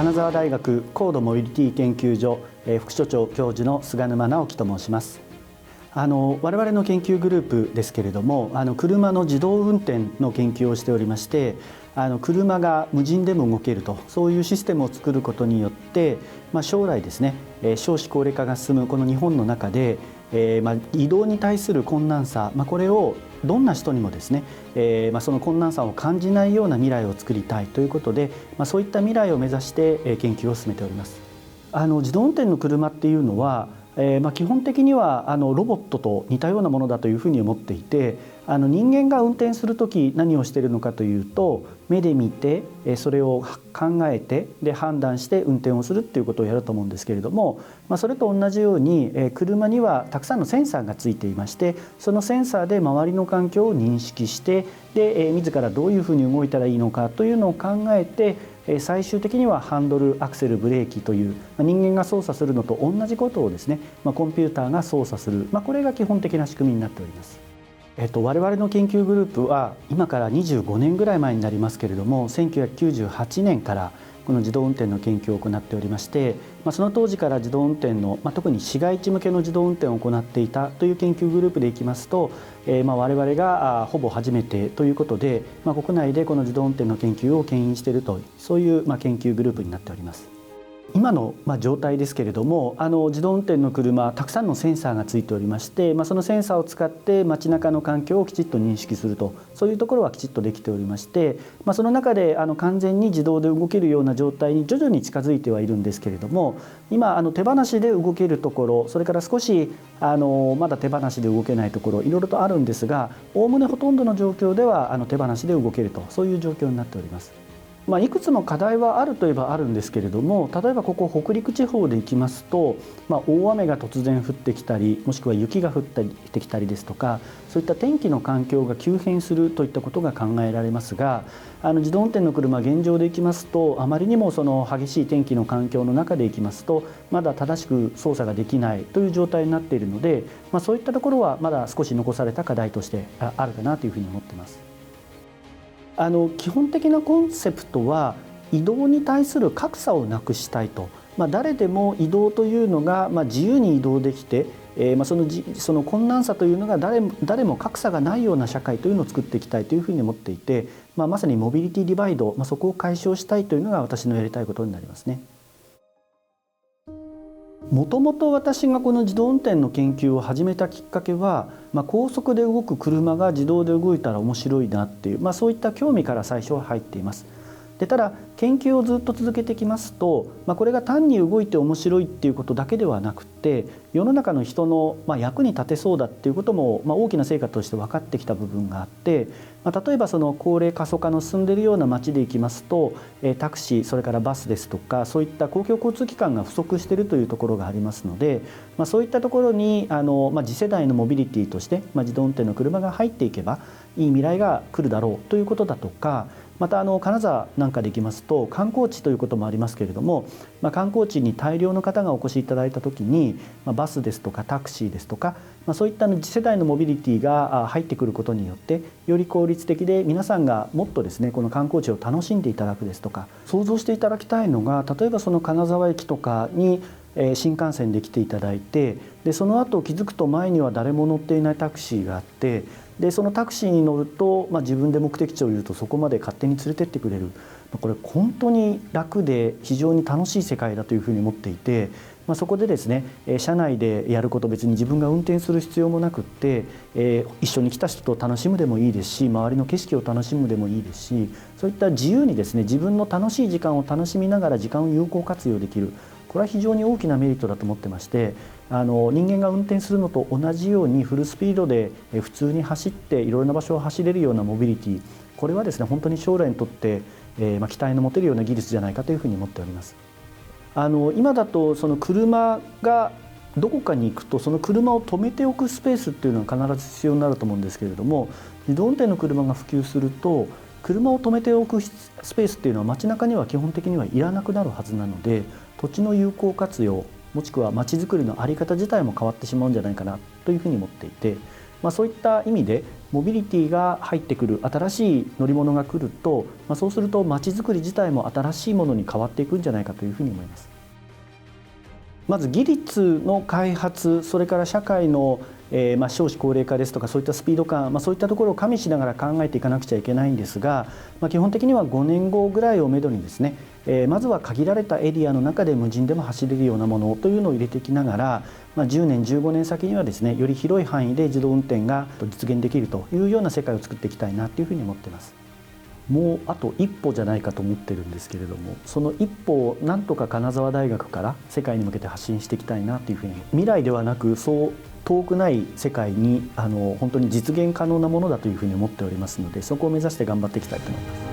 金沢大学高度モビリティ研究所副所長教授の菅沼直樹と申します。我々の研究グループですけれども、車の自動運転の研究をしておりまして、車が無人でも動けると、そういうシステムを作ることによって、将来ですね、少子高齢化が進むこの日本の中で、移動に対する困難さ、これをどんな人にもですね、その困難さを感じないような未来を作りたいということで、そういった未来を目指して研究を進めております。自動運転の車っていうのは基本的にはロボットと似たようなものだというふうに思っていて、人間が運転する時何をしているのかというと、目で見てそれを考えてで判断して運転をするっていうことをやると思うんですけれども、それと同じように車にはたくさんのセンサーがついていまして、そのセンサーで周りの環境を認識してで自らどういうふうに動いたらいいのかというのを考えて、最終的にはハンドル、アクセル、ブレーキという人間が操作するのと同じことをですね、コンピューターが操作する、これが基本的な仕組みになっております。我々の研究グループは今から25年ぐらい前になりますけれども、1998年からこの自動運転の研究を行っておりまして、その当時から自動運転の、特に市街地向けの自動運転を行っていたという研究グループでいきますと、我々がほぼ初めてということで、国内でこの自動運転の研究を牽引しているという、そういう研究グループになっております。今の状態ですけれども、自動運転の車たくさんのセンサーがついておりまして、そのセンサーを使って街中の環境をきちっと認識すると、そういうところはきちっとできておりまして、その中で完全に自動で動けるような状態に徐々に近づいてはいるんですけれども、今手放しで動けるところ、それから少しまだ手放しで動けないところ、いろいろとあるんですが、おおむねほとんどの状況では手放しで動けると、そういう状況になっております。いくつも課題はあるといえばあるんですけれども、例えばここ北陸地方で行きますと、大雨が突然降ってきたり、もしくは雪が降ってきたりですとか、そういった天気の環境が急変するといったことが考えられますが、自動運転の車現状で行きますと、あまりにもその激しい天気の環境の中で行きますと、まだ正しく操作ができないという状態になっているので、そういったところはまだ少し残された課題としてあるかなというふうに思っています。基本的なコンセプトは移動に対する格差をなくしたいと、誰でも移動というのが自由に移動できて、その困難さというのが誰も格差がないような社会というのを作っていきたいというふうに思っていて、まさにモビリティディバイド、そこを解消したいというのが私のやりたいことになりますね。もともと私がこの自動運転の研究を始めたきっかけは、高速で動く車が自動で動いたら面白いなっていう、そういった興味から最初は入っています。でただ研究をずっと続けてきますと、これが単に動いて面白いっていうことだけではなくて、世の中の人の役に立てそうだっていうことも大きな成果として分かってきた部分があって、例えばその高齢過疎化の進んでいるような街で行きますと、タクシー、それからバスですとか、そういった公共交通機関が不足しているというところがありますので、そういったところに次世代のモビリティとして自動運転の車が入っていけばいい未来が来るだろうということだとか、また金沢なんかで行きますと観光地ということもありますけれども、観光地に大量の方がお越しいただいた時に、バスですとかタクシーですとか、そういった次世代のモビリティが入ってくることによって、より効率的で皆さんがもっとですねこの観光地を楽しんでいただくですとか、想像していただきたいのが、例えばその金沢駅とかに新幹線で来ていただいて、でその後気づくと前には誰も乗っていないタクシーがあって、でそのタクシーに乗ると、自分で目的地を言うとそこまで勝手に連れてってくれる、これ本当に楽で非常に楽しい世界だというふうに思っていて、そこでですね車内でやること、別に自分が運転する必要もなくって、一緒に来た人と楽しむでもいいですし、周りの景色を楽しむでもいいですし、そういった自由にですね自分の楽しい時間を楽しみながら時間を有効活用できる、これは非常に大きなメリットだと思ってまして、人間が運転するのと同じようにフルスピードで普通に走っていろいろな場所を走れるようなモビリティ、これはですね本当に将来にとって期待の持てるような技術じゃないかというふうに思っております。今だとその車がどこかに行くと、その車を止めておくスペースっていうのは必ず必要になると思うんですけれども、自動運転の車が普及すると車を止めておくスペースっていうのは街中には基本的にはいらなくなるはずなので、土地の有効活用、もしくは街づくりの在り方自体も変わってしまうんじゃないかなというふうに思っていて、そういった意味でモビリティが入ってくる、新しい乗り物が来ると、そうすると街づくり自体も新しいものに変わっていくんじゃないかというふうに思います。まず技術の開発、それから社会の少子高齢化ですとか、そういったスピード感、そういったところを加味しながら考えていかなくちゃいけないんですが、基本的には5年後ぐらいをめどにですね、まずは限られたエリアの中で無人でも走れるようなものというのを入れていきながら、10年15年先にはですね、より広い範囲で自動運転が実現できるというような世界を作っていきたいなというふうに思っています。もうあと一歩じゃないかと思ってるんですけれども、その一歩をなんとか金沢大学から世界に向けて発信していきたいなというふうに、未来ではなくそう遠くない世界に本当に実現可能なものだというふうに思っておりますので、そこを目指して頑張っていきたいと思います。